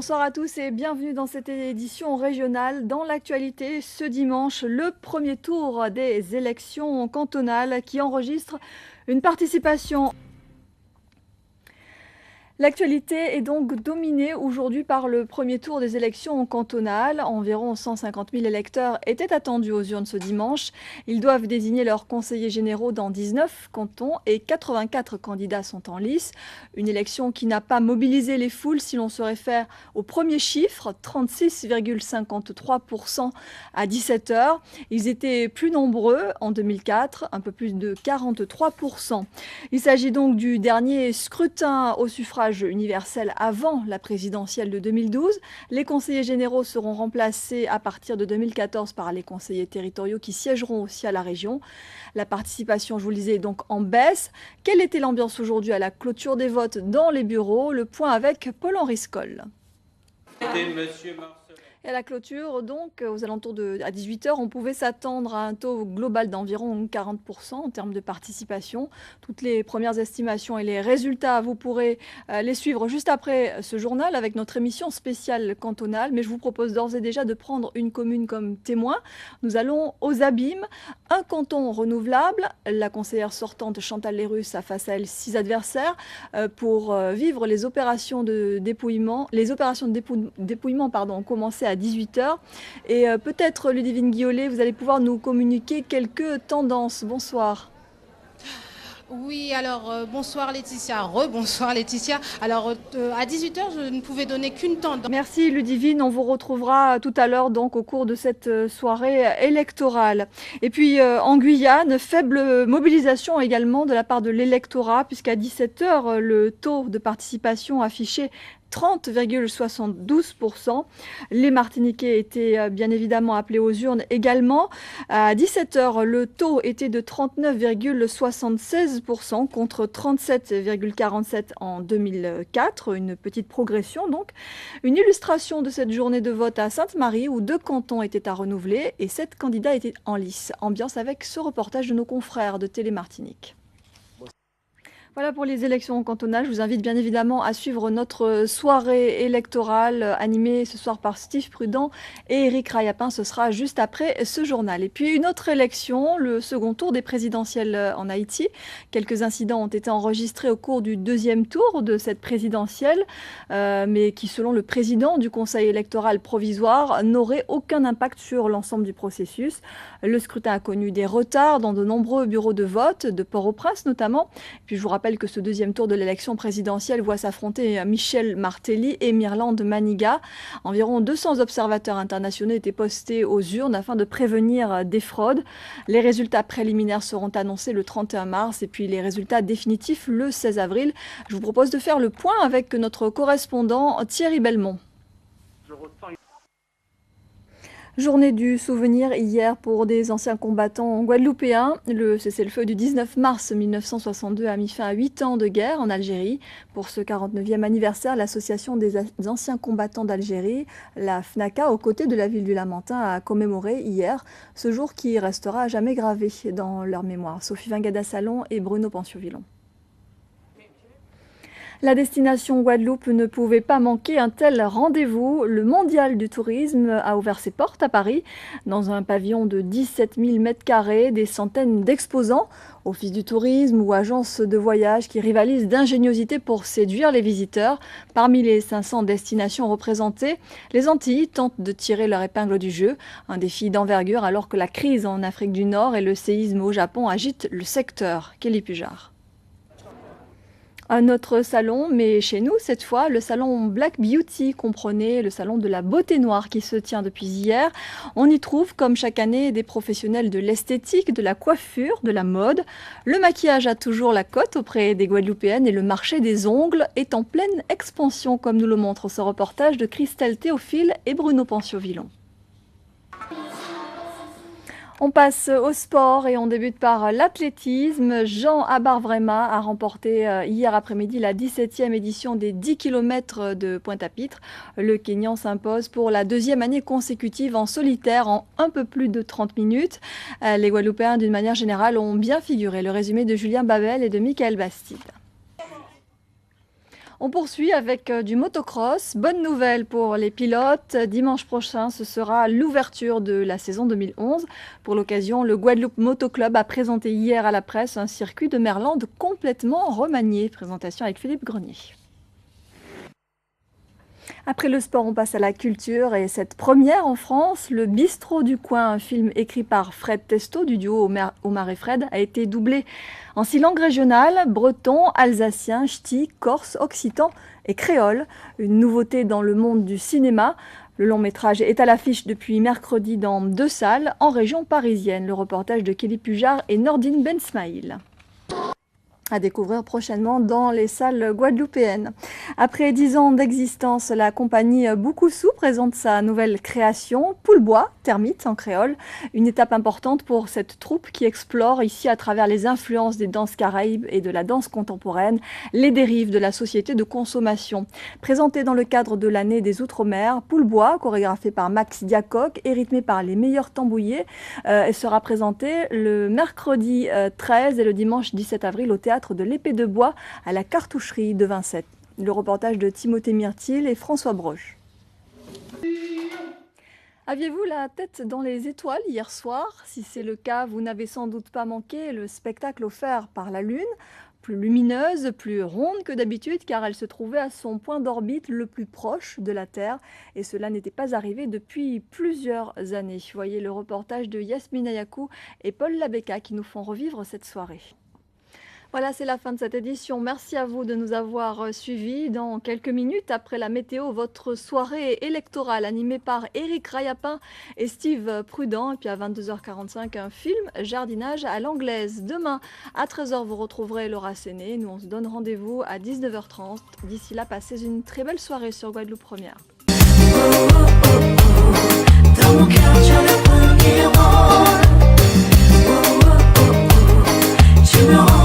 Bonsoir à tous et bienvenue dans cette édition régionale. Dans l'actualité, ce dimanche, le premier tour des élections cantonales qui enregistre une participation. L'actualité est donc dominée aujourd'hui par le premier tour des élections cantonales. Environ 150 000 électeurs étaient attendus aux urnes ce dimanche. Ils doivent désigner leurs conseillers généraux dans 19 cantons et 84 candidats sont en lice. Une élection qui n'a pas mobilisé les foules si l'on se réfère au premier chiffre, 36,53% à 17 h. Ils étaient plus nombreux en 2004, un peu plus de 43%. Il s'agit donc du dernier scrutin au suffrage universel avant la présidentielle de 2012. Les conseillers généraux seront remplacés à partir de 2014 par les conseillers territoriaux qui siégeront aussi à la région. La participation, je vous le disais, est donc en baisse. Quelle était l'ambiance aujourd'hui à la clôture des votes dans les bureaux? Le point avec Paul-Henri Scoll. Et à la clôture, donc, aux alentours à 18 h, on pouvait s'attendre à un taux global d'environ 40% en termes de participation. Toutes les premières estimations et les résultats, vous pourrez les suivre juste après ce journal avec notre émission spéciale cantonale. Mais je vous propose d'ores et déjà de prendre une commune comme témoin. Nous allons aux Abîmes, un canton renouvelable. La conseillère sortante Chantal Lérus a face à elle 6 adversaires pour vivre les opérations de dépouillement. Les opérations de dépouillement ont commencé à 18 h. Et peut-être, Ludivine Guillolet, vous allez pouvoir nous communiquer quelques tendances. Bonsoir. Oui, alors bonsoir Laetitia, rebonsoir Laetitia. Alors à 18 h, je ne pouvais donner qu'une tendance. Merci Ludivine, on vous retrouvera tout à l'heure donc au cours de cette soirée électorale. Et puis en Guyane, faible mobilisation également de la part de l'électorat puisqu'à 17 h, le taux de participation affiché 30,72%. Les Martiniquais étaient bien évidemment appelés aux urnes également. À 17 h, le taux était de 39,76% contre 37,47% en 2004. Une petite progression donc. Une illustration de cette journée de vote à Sainte-Marie où 2 cantons étaient à renouveler et 7 candidats étaient en lice. Ambiance avec ce reportage de nos confrères de Télé Martinique. Voilà pour les élections cantonales. Je vous invite bien évidemment à suivre notre soirée électorale animée ce soir par Steve Prudent et Éric Rayapin. Ce sera juste après ce journal. Et puis une autre élection, le second tour des présidentielles en Haïti. Quelques incidents ont été enregistrés au cours du deuxième tour de cette présidentielle, mais qui, selon le président du Conseil électoral provisoire, n'auraient aucun impact sur l'ensemble du processus. Le scrutin a connu des retards dans de nombreux bureaux de vote, de Port-au-Prince notamment. Puis je vous rappelle que ce deuxième tour de l'élection présidentielle voit s'affronter Michel Martelly et Mirlande Maniga. Environ 200 observateurs internationaux étaient postés aux urnes afin de prévenir des fraudes. Les résultats préliminaires seront annoncés le 31 mars et puis les résultats définitifs le 16 avril. Je vous propose de faire le point avec notre correspondant Thierry Belmont. Journée du souvenir hier pour des anciens combattants guadeloupéens. Le cessez-le-feu du 19 mars 1962 a mis fin à 8 ans de guerre en Algérie. Pour ce 49e anniversaire, l'association des anciens combattants d'Algérie, la FNACA, aux côtés de la ville du Lamentin, a commémoré hier ce jour qui restera à jamais gravé dans leur mémoire. Sophie Vingada-Salon et Bruno Panciovillon. La destination Guadeloupe ne pouvait pas manquer un tel rendez-vous. Le Mondial du tourisme a ouvert ses portes à Paris. Dans un pavillon de 17 000 m², des centaines d'exposants, offices du tourisme ou agences de voyage qui rivalisent d'ingéniosité pour séduire les visiteurs. Parmi les 500 destinations représentées, les Antilles tentent de tirer leur épingle du jeu. Un défi d'envergure alors que la crise en Afrique du Nord et le séisme au Japon agitent le secteur. Kelly Pujard. Un autre salon, mais chez nous cette fois, le salon Black Beauty, comprenez le salon de la beauté noire qui se tient depuis hier. On y trouve, comme chaque année, des professionnels de l'esthétique, de la coiffure, de la mode. Le maquillage a toujours la cote auprès des Guadeloupéennes et le marché des ongles est en pleine expansion, comme nous le montre ce reportage de Christelle Théophile et Bruno Panciovillon. On passe au sport et on débute par l'athlétisme. Jean Abarvrema a remporté hier après-midi la 17e édition des 10 km de Pointe-à-Pitre. Le Kényan s'impose pour la 2e année consécutive en solitaire en un peu plus de 30 minutes. Les Guadeloupéens, d'une manière générale, ont bien figuré. Le résumé de Julien Babel et de Michael Bastide. On poursuit avec du motocross. Bonne nouvelle pour les pilotes. Dimanche prochain, ce sera l'ouverture de la saison 2011. Pour l'occasion, le Guadeloupe Moto Club a présenté hier à la presse un circuit de Merlande complètement remanié. Présentation avec Philippe Grenier. Après le sport, on passe à la culture et cette première en France, Le Bistrot du Coin, un film écrit par Fred Testo du duo Omar et Fred, a été doublé en 6 langues régionales, breton, alsacien, ch'ti, corse, occitan et créole. Une nouveauté dans le monde du cinéma. Le long métrage est à l'affiche depuis mercredi dans 2 salles en région parisienne. Le reportage de Kelly Pujard et Nordine Bensmaïl. À découvrir prochainement dans les salles guadeloupéennes. Après 10 ans d'existence, la compagnie Boukoussou présente sa nouvelle création, Poulbois, termite en créole. Une étape importante pour cette troupe qui explore ici à travers les influences des danses caraïbes et de la danse contemporaine, les dérives de la société de consommation. Présentée dans le cadre de l'année des Outre-mer, Poulbois, chorégraphié par Max Diacoc et rythmé par les meilleurs tambouillés, sera présenté le mercredi 13 et le dimanche 17 avril au théâtre de l'Épée de Bois à la Cartoucherie de Vincennes. Le reportage de Timothée Myrtil et François Broche. Aviez-vous la tête dans les étoiles hier soir? Si c'est le cas, vous n'avez sans doute pas manqué le spectacle offert par la Lune, plus lumineuse, plus ronde que d'habitude car elle se trouvait à son point d'orbite le plus proche de la Terre et cela n'était pas arrivé depuis plusieurs années. Voyez le reportage de Yasmine Ayakou et Paul Labeka qui nous font revivre cette soirée. Voilà, c'est la fin de cette édition. Merci à vous de nous avoir suivis. Dans quelques minutes, après la météo, votre soirée électorale animée par Éric Rayapin et Steve Prudent. Et puis à 22h45, un film Jardinage à l'anglaise. Demain, à 13h, vous retrouverez Laura Séné. Nous, on se donne rendez-vous à 19h30. D'ici là, passez une très belle soirée sur Guadeloupe Première. Dans mon cœur, tu as le premier rôle. Tu me